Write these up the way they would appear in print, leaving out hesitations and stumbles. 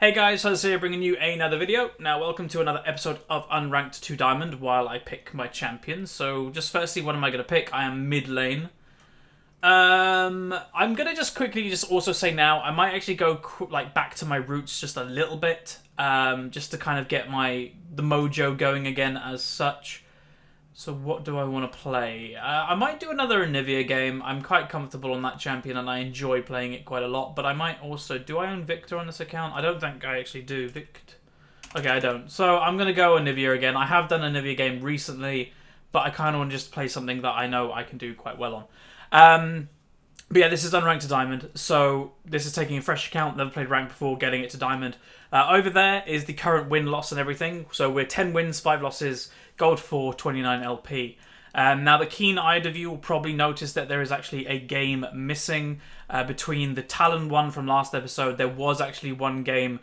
Hey guys, Huzzy here bringing you another video. Now welcome to another episode of Unranked 2 Diamond while I pick my champions. So just firstly, what am I going to pick? I am mid lane. I'm going to just quickly also say now, I might actually go back to my roots just a little bit. Just to kind of get the mojo going again as such. So what do I want to play? I might do another Anivia game. I'm quite comfortable on that champion and I enjoy playing it quite a lot. But I might also... Do I own Victor on this account? I don't think I actually do. Okay, I don't. So I'm going to go Anivia again. I have done an Anivia game recently, but I kind of want to just play something that I know I can do quite well on. But yeah, this is Unranked to Diamond, so this is taking a fresh account, never played Rank before, getting it to Diamond. Over there is the current win-loss and everything, so we're 10 wins, 5 losses, gold 4, 29 LP. Now the keen-eyed of you will probably notice that there is actually a game missing between the Talon one from last episode. There was actually one game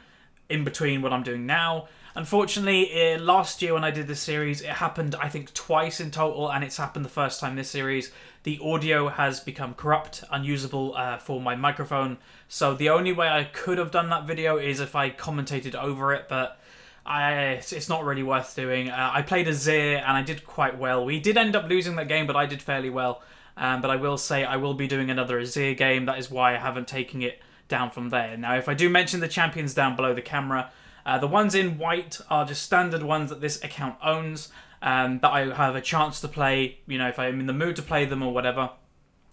in between what I'm doing now. Unfortunately, last year when I did this series, it happened, I think, twice in total, and it's happened the first time this series. The audio has become corrupt, unusable for my microphone, so the only way I could have done that video is if I commentated over it, but it's not really worth doing. I played Azir, and I did quite well. We did end up losing that game, but I did fairly well. But I will say I will be doing another Azir game. That is why I haven't taken it down from there. Now, if I do mention the champions down below the camera, the ones in white are just standard ones that this account owns, that I have a chance to play, you know, if I'm in the mood to play them or whatever.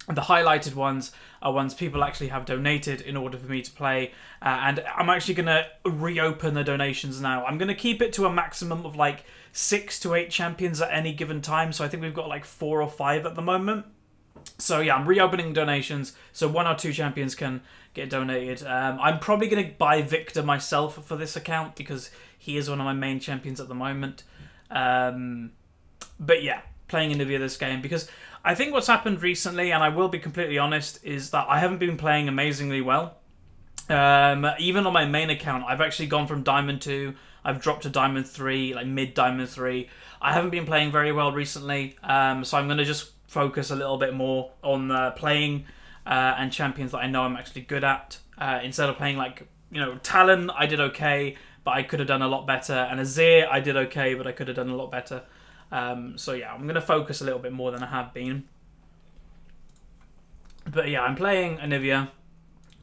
The highlighted ones are ones people actually have donated in order for me to play, and I'm actually going to reopen the donations now. I'm going to keep it to a maximum of like 6 to 8 champions at any given time, so I think we've got like 4 or 5 at the moment. So yeah, I'm reopening donations, so 1 or 2 champions can get donated. I'm probably going to buy Victor myself for this account because he is one of my main champions at the moment. But yeah, playing Anivia this game because I think what's happened recently, and I will be completely honest, is that I haven't been playing amazingly well. Even on my main account, I've actually gone from Diamond 2, I've dropped to Diamond 3, like mid Diamond 3. I haven't been playing very well recently, so I'm going to just focus a little bit more on playing and champions that I know I'm actually good at. Instead of playing like, you know, Talon, I did okay, but I could have done a lot better. And Azir, I did okay, but I could have done a lot better. So yeah, I'm going to focus a little bit more than I have been. But yeah, I'm playing Anivia,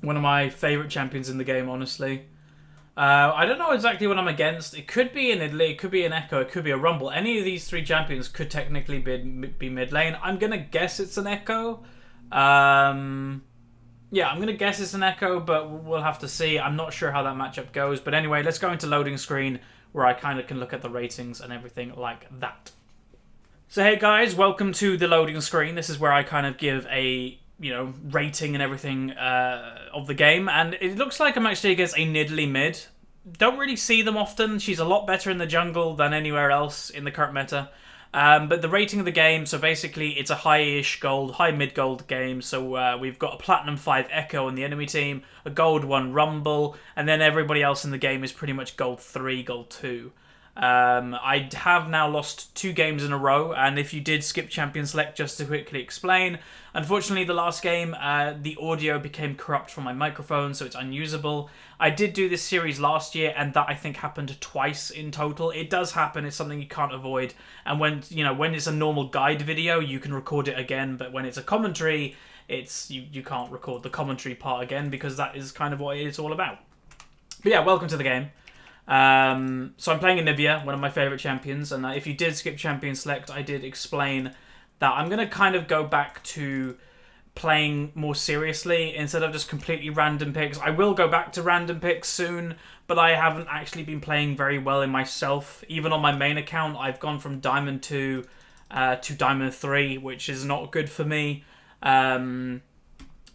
one of my favourite champions in the game, honestly. I don't know exactly what I'm against. It could be an Italy, it could be an Echo, it could be a Rumble. Any of these 3 champions could technically be mid lane. I'm going to guess it's an Echo. Yeah, I'm going to guess it's an Echo, but we'll have to see. I'm not sure how that matchup goes. But anyway, let's go into loading screen where I kind of can look at the ratings and everything like that. So hey guys, welcome to the loading screen. This is where I kind of give a, you know, rating and everything of the game. And it looks like I'm actually against a Nidalee mid. Don't really see them often. She's a lot better in the jungle than anywhere else in the current meta. But the rating of the game, so basically it's a high-ish gold, high mid-gold game. So we've got a Platinum 5 Echo on the enemy team, a Gold 1 Rumble, and then everybody else in the game is pretty much Gold 3, Gold 2. I have now lost 2 games in a row, and if you did skip Champion Select, just to quickly explain, unfortunately the last game, the audio became corrupt from my microphone, so it's unusable. I did do this series last year, and that I think happened twice in total. It does happen, it's something you can't avoid, and when it's a normal guide video, you can record it again, but when it's a commentary, you can't record the commentary part again, because that is kind of what it's all about. But yeah, welcome to the game. So I'm playing Anivia, one of my favourite champions, and if you did skip Champion Select, I did explain that I'm going to kind of go back to playing more seriously instead of just completely random picks. I will go back to random picks soon, but I haven't actually been playing very well in myself. Even on my main account, I've gone from Diamond 2 to Diamond 3, which is not good for me. So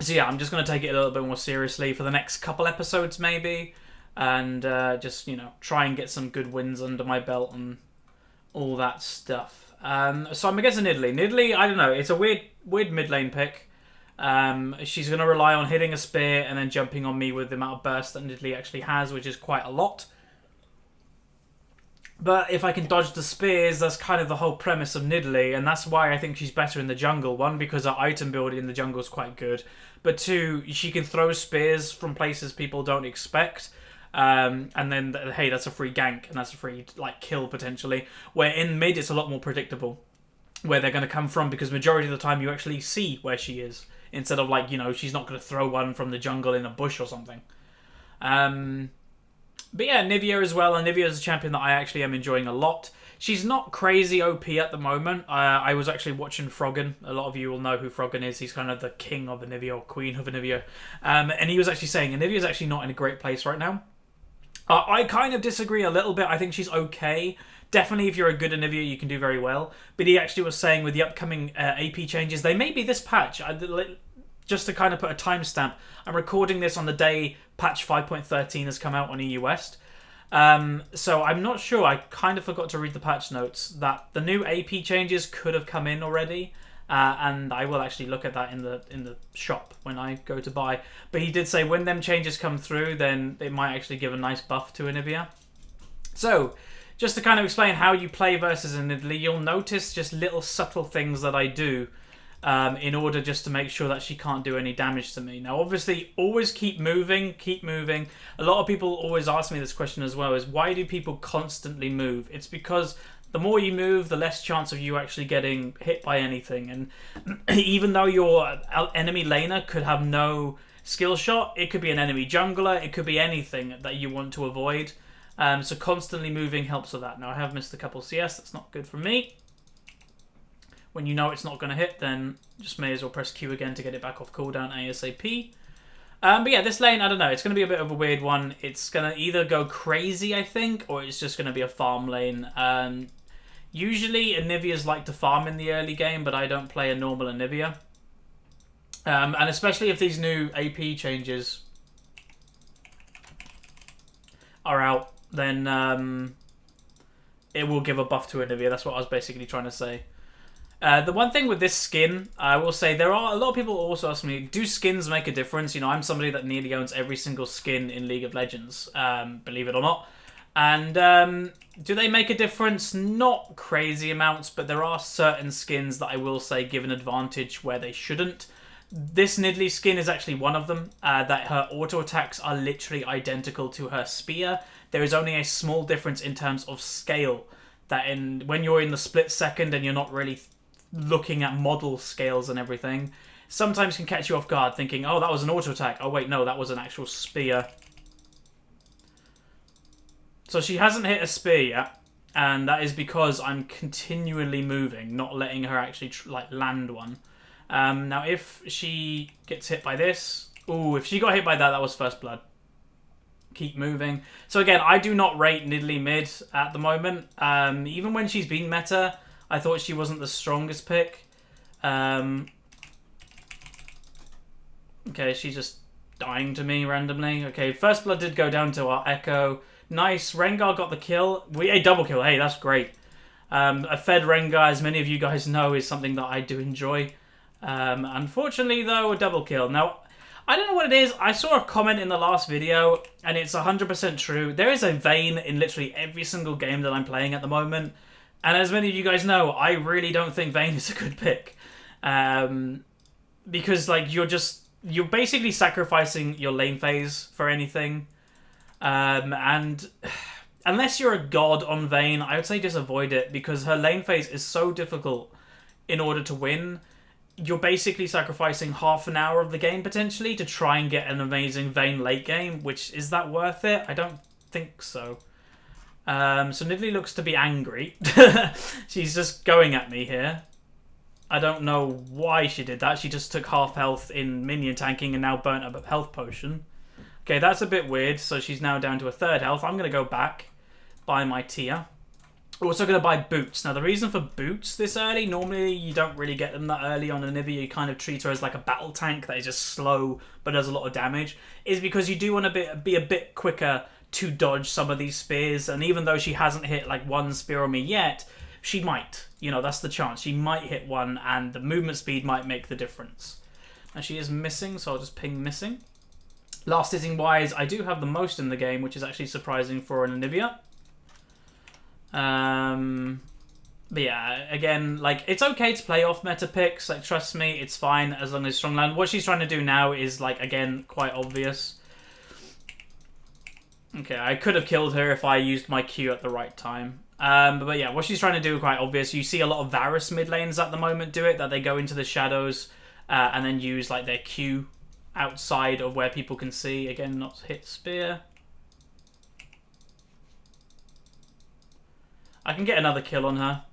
yeah, I'm just going to take it a little bit more seriously for the next couple episodes maybe. And just, you know, try and get some good wins under my belt and all that stuff. So I'm against Nidalee. Nidalee, I don't know, it's a weird mid lane pick. She's going to rely on hitting a spear and then jumping on me with the amount of burst that Nidalee actually has, which is quite a lot. But if I can dodge the spears, that's kind of the whole premise of Nidalee, and that's why I think she's better in the jungle. 1, because her item build in the jungle is quite good, but 2, she can throw spears from places people don't expect. And then, hey, that's a free gank, and that's a free like kill potentially. Where in mid, it's a lot more predictable where they're going to come from, because majority of the time you actually see where she is, instead of like, you know, she's not going to throw one from the jungle in a bush or something. But yeah, Anivia as well. Anivia is a champion that I actually am enjoying a lot. She's not crazy OP at the moment. I was actually watching Froggen. A lot of you will know who Froggen is. He's kind of the king of Anivia, or queen of Anivia. And he was actually saying Anivia is actually not in a great place right now. I kind of disagree a little bit. I think she's okay. Definitely, if you're a good Anivia, you can do very well. But he actually was saying with the upcoming AP changes, they may be this patch. Just to kind of put a timestamp, I'm recording this on the day patch 5.13 has come out on EU West. So I'm not sure. I kind of forgot to read the patch notes that the new AP changes could have come in already. And I will actually look at that in the shop when I go to buy. But he did say when them changes come through, then it might actually give a nice buff to Anivia. So, just to kind of explain how you play versus an Italy, you'll notice just little subtle things that I do in order just to make sure that she can't do any damage to me. Now, obviously, always keep moving, keep moving. A lot of people always ask me this question as well, is why do people constantly move? It's because the more you move, the less chance of you actually getting hit by anything. And even though your enemy laner could have no skill shot, it could be an enemy jungler, it could be anything that you want to avoid. So constantly moving helps with that. Now, I have missed a couple CS. That's not good for me. When you know it's not going to hit, then just may as well press Q again to get it back off cooldown ASAP. But yeah, this lane, I don't know. It's going to be a bit of a weird one. It's going to either go crazy, I think, or it's just going to be a farm lane. Usually, Anivias like to farm in the early game, but I don't play a normal Anivia. And especially if these new AP changes are out, then it will give a buff to Anivia. That's what I was basically trying to say. The one thing with this skin, I will say, there are a lot of people also ask me, do skins make a difference? You know, I'm somebody that nearly owns every single skin in League of Legends, believe it or not. And do they make a difference? Not crazy amounts, but there are certain skins that I will say give an advantage where they shouldn't. This Nidalee skin is actually one of them, that her auto attacks are literally identical to her spear. There is only a small difference in terms of scale, that when you're in the split second and you're not really looking at model scales and everything, sometimes can catch you off guard thinking, oh, that was an auto attack. Oh wait, no, that was an actual spear. So she hasn't hit a spear yet, and that is because I'm continually moving, not letting her actually land one. Now, if she gets hit by this... Ooh, if she got hit by that, that was first blood. Keep moving. So again, I do not rate Nidalee mid at the moment. Even when she's been meta, I thought she wasn't the strongest pick. Okay, she's just dying to me randomly. Okay, first blood did go down to our Echo. Nice, Rengar got the kill. A double kill, hey, that's great. A fed Rengar, as many of you guys know, is something that I do enjoy. Unfortunately, though, a double kill. Now, I don't know what it is. I saw a comment in the last video, and it's 100% true. There is a Vayne in literally every single game that I'm playing at the moment. And as many of you guys know, I really don't think Vayne is a good pick. Because, like, you're basically sacrificing your lane phase for anything. And unless you're a god on Vayne, I would say just avoid it, because her lane phase is so difficult in order to win. You're basically sacrificing half an hour of the game, potentially, to try and get an amazing Vayne late game, which, is that worth it? I don't think so. So Nidalee looks to be angry. She's just going at me here. I don't know why she did that. She just took half health in minion tanking and now burnt up a health potion. Okay, that's a bit weird. So she's now down to a third health. I'm going to go back, buy my tier. Also going to buy boots. Now, the reason for boots this early, normally you don't really get them that early on Anivia. You kind of treat her as like a battle tank that is just slow but does a lot of damage, is because you do want to be a bit quicker to dodge some of these spears. And even though she hasn't hit like one spear on me yet, she might. You know, that's the chance. She might hit one, and the movement speed might make the difference. Now, she is missing, so I'll just ping missing. Last hitting wise, I do have the most in the game, which is actually surprising for an Anivia. But yeah, again, like, it's okay to play off meta picks. Like, trust me, it's fine as long as strong land. What she's trying to do now is, like, again, quite obvious. Okay, I could have killed her if I used my Q at the right time. But yeah, what she's trying to do is quite obvious. You see a lot of Varus mid lanes at the moment do it, that they go into the shadows and then use like their Q outside of where people can see. Again, not hit spear. I can get another kill on her.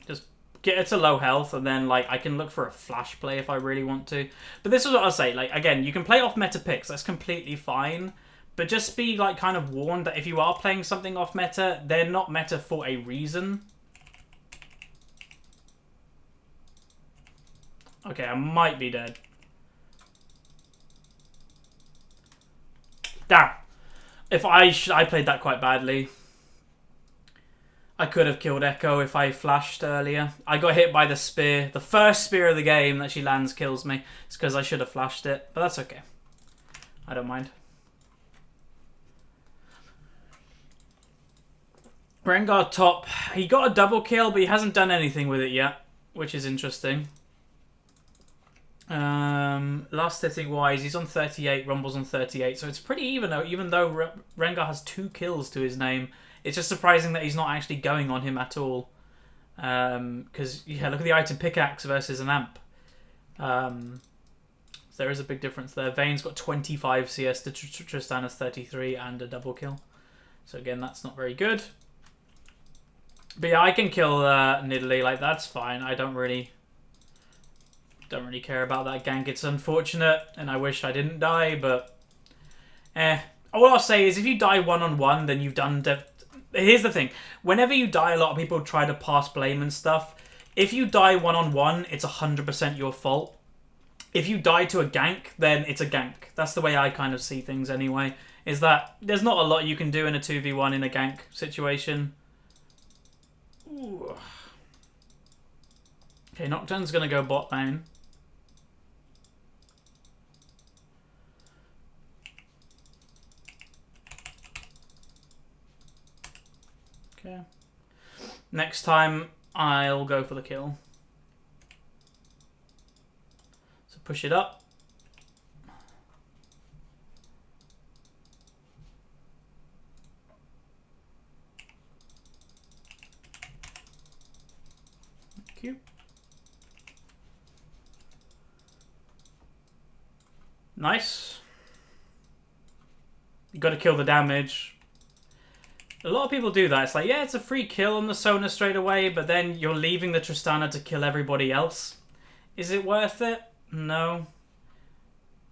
Just get her to low health, and then like I can look for a flash play if I really want to. But this is what I'll say. Like again, you can play off meta picks. That's completely fine. But just be like kind of warned that if you are playing something off meta, they're not meta for a reason. Okay, I might be dead. Damn. If I played that quite badly. I could have killed Echo if I flashed earlier. I got hit by the spear. The first spear of the game that she lands kills me. It's because I should have flashed it. But that's okay. I don't mind. Rengar top. He got a double kill, but he hasn't done anything with it yet, which is interesting. Last hitting wise, he's on 38, Rumble's on 38, so it's pretty even though Rengar has 2 kills to his name. It's just surprising that he's not actually going on him at all. Because, yeah, look at the item pickaxe versus an amp. So there is a big difference there. Vayne's got 25 CS to Tristana's 33 and a double kill. So again, that's not very good. But yeah, I can kill Nidalee, like that's fine. I don't really care about that gank. It's unfortunate, and I wish I didn't die, but all I'll say is if you die one-on-one, then you've done... Here's the thing. Whenever you die, a lot of people try to pass blame and stuff. If you die one-on-one, it's 100% your fault. If you die to a gank, then it's a gank. That's the way I kind of see things anyway, is that there's not a lot you can do in a 2v1 in a gank situation. Ooh. Okay, Nocturne's going to go bot lane. Okay. Next time, I'll go for the kill. So push it up. Thank you. Nice. You got to kill the damage. A lot of people do that. It's like, yeah, it's a free kill on the Sona straight away, but then you're leaving the Tristana to kill everybody else. Is it worth it? No.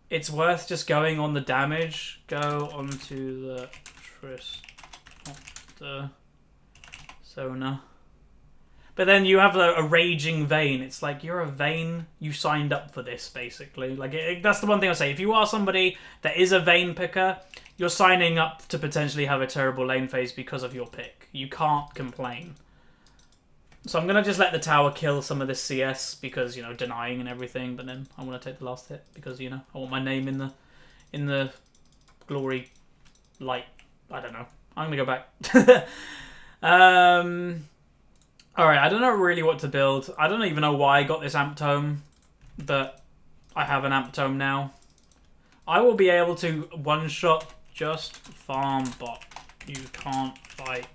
It's worth just going on the damage. Go onto the the Sona. But then you have a raging Vayne. It's like, you're a Vayne. You signed up for this, basically. Like that's the one thing I'll say. If you are somebody that is a Vayne picker, you're signing up to potentially have a terrible lane phase because of your pick. You can't complain. So I'm going to just let the tower kill some of this CS because, you know, denying and everything. But then I want to take the last hit because, you know, I want my name in the glory light. I don't know. I'm going to go back. Alright, I don't know really what to build. I don't even know why I got this amp tome, but I have an amp tome now. I will be able to one-shot just farm bot. You can't fight.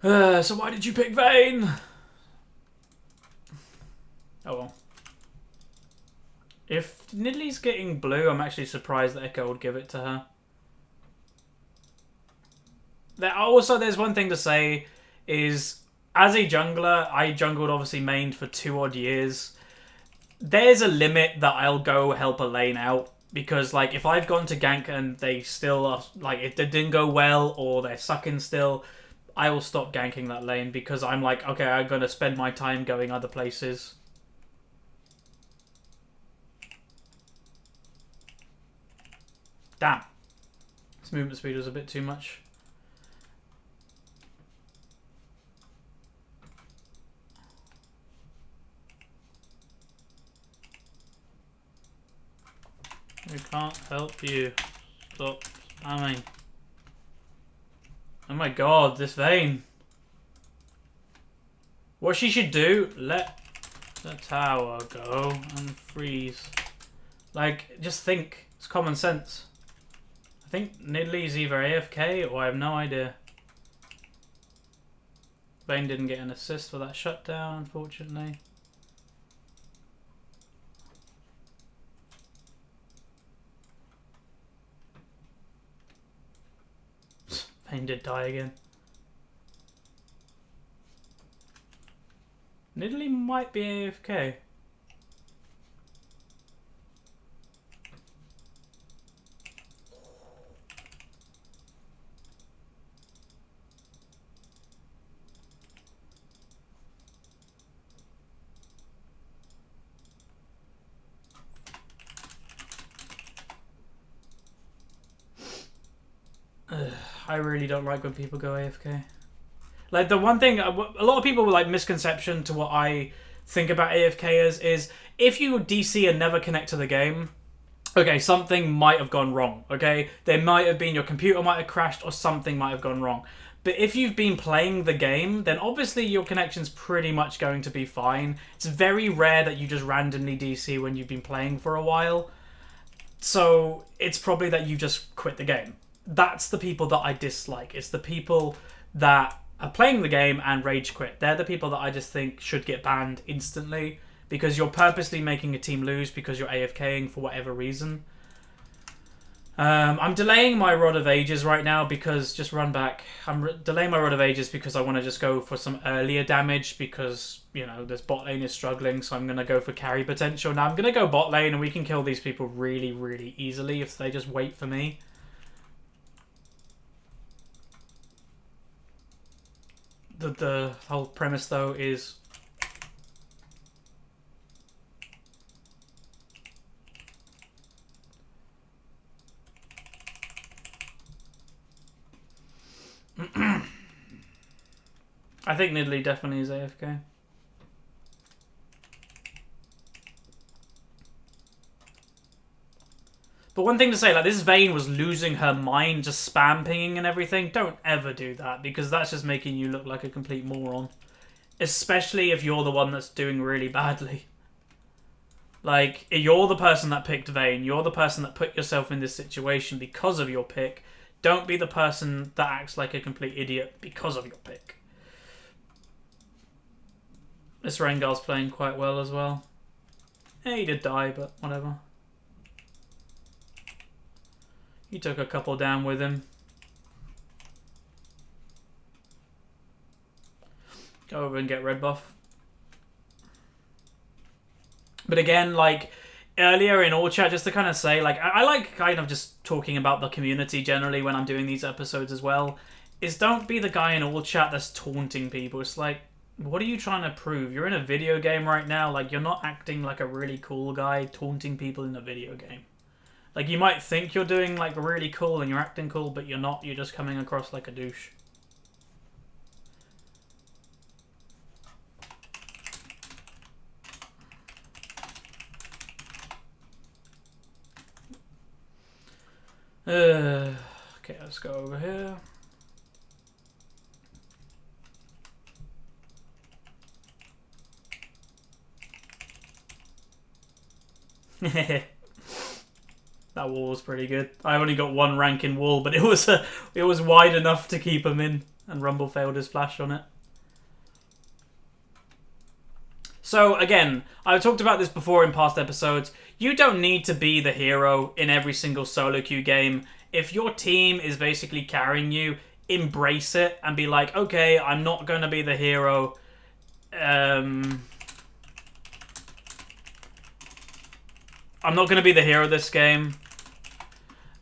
So why did you pick Vayne? Oh well. If Nidalee's getting blue, I'm actually surprised that Echo would give it to her. There's one thing to say, is as a jungler, I jungled obviously mained for 2 odd years. There's a limit that I'll go help a lane out. Because, like, if I've gone to gank and they still are, like, if they didn't go well or they're sucking still, I will stop ganking that lane because I'm like, okay, I'm going to spend my time going other places. Damn. This movement speed was a bit too much. We can't help you. Stop spamming. Oh my god, this Vayne. What she should do, let the tower go and freeze. Like, just think. It's common sense. I think Nidalee either AFK or I have no idea. Vayne didn't get an assist for that shutdown, unfortunately. Vayne did die again. Nidalee might be AFK. I really don't like when people go AFK. Like, the one thing, a lot of people like misconception to what I think about AFKers is if you DC and never connect to the game, okay, something might have gone wrong, okay? There might have been, your computer might have crashed or something might have gone wrong. But if you've been playing the game, then obviously your connection's pretty much going to be fine. It's very rare that you just randomly DC when you've been playing for a while. So it's probably that you just quit the game. That's the people that I dislike. It's the people that are playing the game and rage quit. They're the people that I just think should get banned instantly because you're purposely making a team lose because you're AFKing for whatever reason. I'm delaying my Rod of Ages right now because, just run back. I'm delaying my Rod of Ages because I want to just go for some earlier damage because, you know, this bot lane is struggling, so I'm going to go for carry potential. Now I'm going to go bot lane and we can kill these people really, really easily if they just wait for me. The whole premise, though, is I think Nidalee definitely is AFK. But one thing to say, like, this Vayne was losing her mind, just spam pinging and everything. Don't ever do that, because that's just making you look like a complete moron. Especially if you're the one that's doing really badly. Like, you're the person that picked Vayne. You're the person that put yourself in this situation because of your pick. Don't be the person that acts like a complete idiot because of your pick. This Rengar's playing quite well as well. Yeah, he did die, but whatever. He took a couple down with him. Go over and get red buff. But again, like, earlier in all chat, just to kind of say, like, I like kind of just talking about the community generally when I'm doing these episodes as well, is don't be the guy in all chat that's taunting people. It's like, what are you trying to prove? You're in a video game right now. Like, you're not acting like a really cool guy taunting people in a video game. Like, you might think you're doing, like, really cool and you're acting cool, but you're not. You're just coming across like a douche. Okay, let's go over here. That wall was pretty good. I only got one rank in wall, but it was wide enough to keep him in, and Rumble failed his flash on it. So again, I've talked about this before in past episodes. You don't need to be the hero in every single solo queue game. If your team is basically carrying you, embrace it and be like, okay, I'm not going to be the hero. I'm not going to be the hero this game.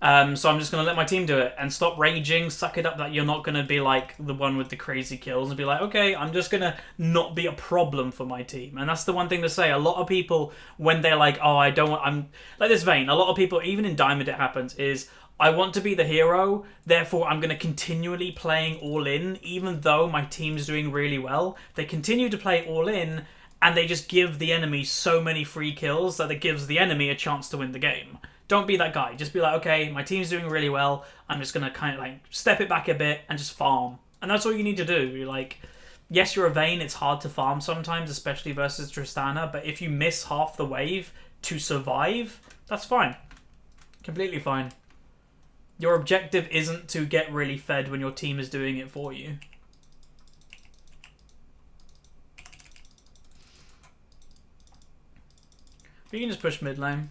So I'm just going to let my team do it and stop raging, suck it up that you're not going to be like the one with the crazy kills and be like, okay, I'm just going to not be a problem for my team. And that's the one thing to say. A lot of people, when they're like, oh, I don't want, I'm like this Vayne, a lot of people, even in Diamond it happens, is I want to be the hero, therefore I'm going to continually playing all in, even though my team's doing really well. They continue to play all in, and they just give the enemy so many free kills that it gives the enemy a chance to win the game. Don't be that guy. Just be like, okay, my team's doing really well. I'm just going to kind of like step it back a bit and just farm. And that's all you need to do. You're like, yes, you're a Vayne, it's hard to farm sometimes, especially versus Tristana, but if you miss half the wave to survive, that's fine. Completely fine. Your objective isn't to get really fed when your team is doing it for you. You can just push mid lane.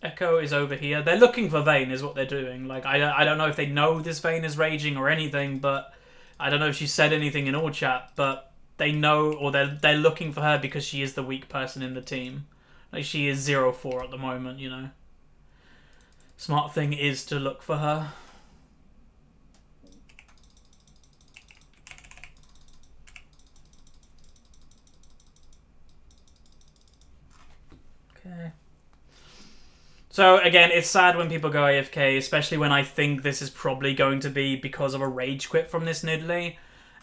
Echo is over here. They're looking for Vayne is what they're doing. Like, I don't know if they know this Vayne is raging or anything, but I don't know if she said anything in all chat, but they know, or they're looking for her because she is the weak person in the team. Like, she is 0-4 at the moment, you know. Smart thing is to look for her. Okay. So, again, it's sad when people go AFK, especially when I think this is probably going to be because of a rage quit from this Nidalee.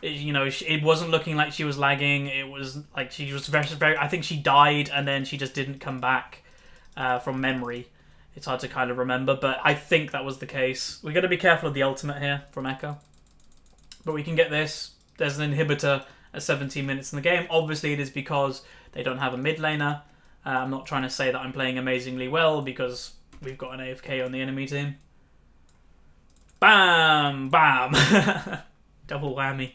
You know, it wasn't looking like she was lagging. It was like she was very... I think she died and then she just didn't come back from memory. It's hard to kind of remember, but I think that was the case. We've got to be careful of the ultimate here from Echo. But we can get this. There's an inhibitor at 17 minutes in the game. Obviously, it is because they don't have a mid laner. I'm not trying to say that I'm playing amazingly well because we've got an AFK on the enemy team. Bam! Bam! Double whammy.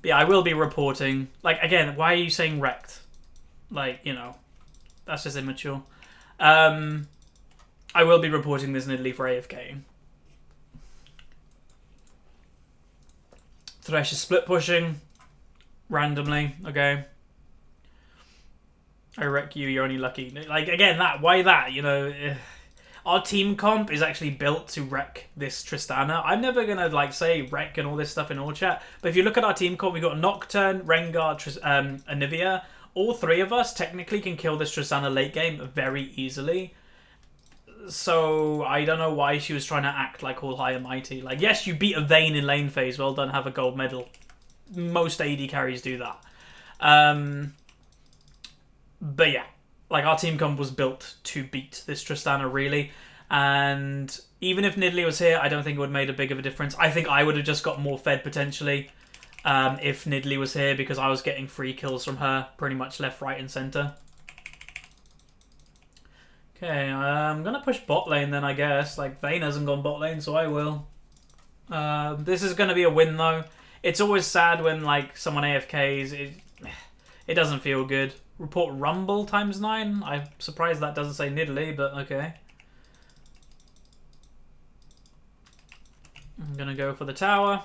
But yeah, I will be reporting. Like, again, why are you saying wrecked? Like, you know, that's just immature. I will be reporting this Nidalee for AFK. Thresh is split pushing. Randomly, okay. I wreck you, you're only lucky. Like, again, why that? You know, our team comp is actually built to wreck this Tristana. I'm never going to, like, say wreck and all this stuff in all chat. But if you look at our team comp, we've got Nocturne, Rengar, Anivia. All three of us technically can kill this Tristana late game very easily. So, I don't know why she was trying to act like all high and mighty. Like, yes, you beat a Vayne in lane phase. Well done, have a gold medal. Most AD carries do that. But yeah, like our team comp was built to beat this Tristana really, and even if Nidalee was here, I don't think it would have made a big of a difference. I think I would have just got more fed potentially if Nidalee was here because I was getting free kills from her pretty much left, right, and center. Okay, I'm gonna push bot lane then I guess. Like Vayne hasn't gone bot lane, so I will. This is gonna be a win though. It's always sad when like someone AFKs. It doesn't feel good. Report Rumble ×9. I'm surprised that doesn't say Nidalee, but okay. I'm going to go for the tower.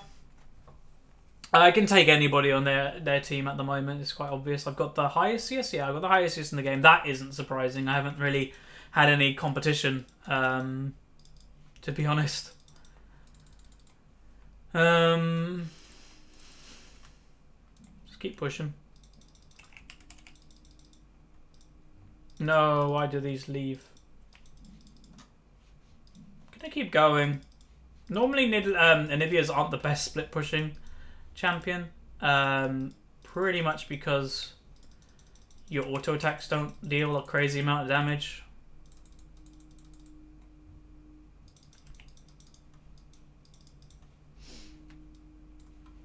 I can take anybody on their team at the moment. It's quite obvious. I've got the highest CS. Yeah, I've got the highest CS in the game. That isn't surprising. I haven't really had any competition, to be honest. Just keep pushing. No, why do these leave? Can I keep going? Normally, Anivia's aren't the best split pushing champion. Pretty much because your auto attacks don't deal a crazy amount of damage.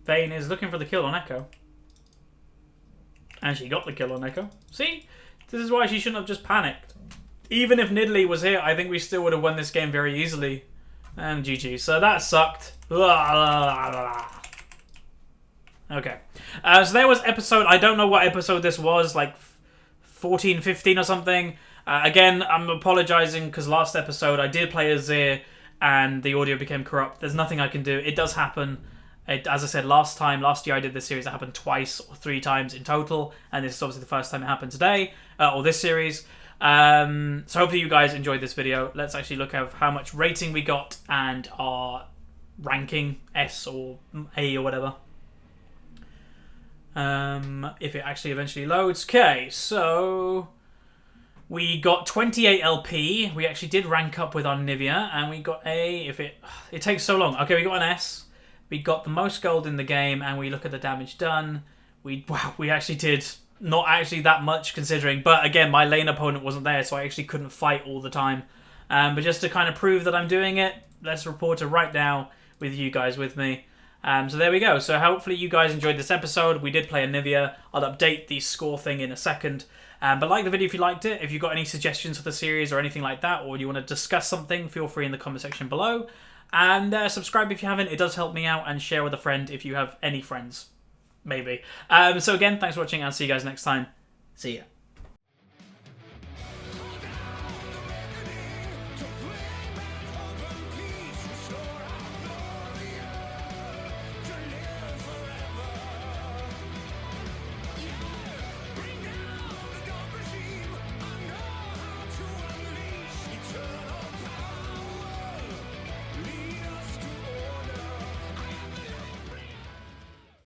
Vayne is looking for the kill on Echo. And she got the kill on Echo. See? This is why she shouldn't have just panicked. Even if Nidalee was here, I think we still would have won this game very easily. And GG. So that sucked. Okay. So there was episode... I don't know what episode this was. Like 14, 15 or something. Again, I'm apologizing because last episode I did play Azir and the audio became corrupt. There's nothing I can do. It does happen. As I said last year I did this series, it happened twice or 3 times in total, and this is obviously the first time it happened today, or this series. So hopefully you guys enjoyed this video. Let's actually look at how much rating we got and our ranking, S or A or whatever. If it actually eventually loads. Okay, so we got 28 LP. We actually did rank up with our Anivia, and we got A. If it takes so long. Okay, we got an S. We got the most gold in the game, and we look at the damage done. We actually did not actually that much considering, but again, my lane opponent wasn't there, so I actually couldn't fight all the time. But just to kind of prove that I'm doing it, let's report it right now. with you guys with me. So there we go. So hopefully you guys enjoyed this episode. We did play Anivia. I'll update the score thing in a second. But like the video if you liked it. If you've got any suggestions for the series or anything like that, or you want to discuss something, feel free in the comment section below. And subscribe if you haven't. It does help me out. And share with a friend if you have any friends. Maybe. So again, thanks for watching. I'll see you guys next time. See ya.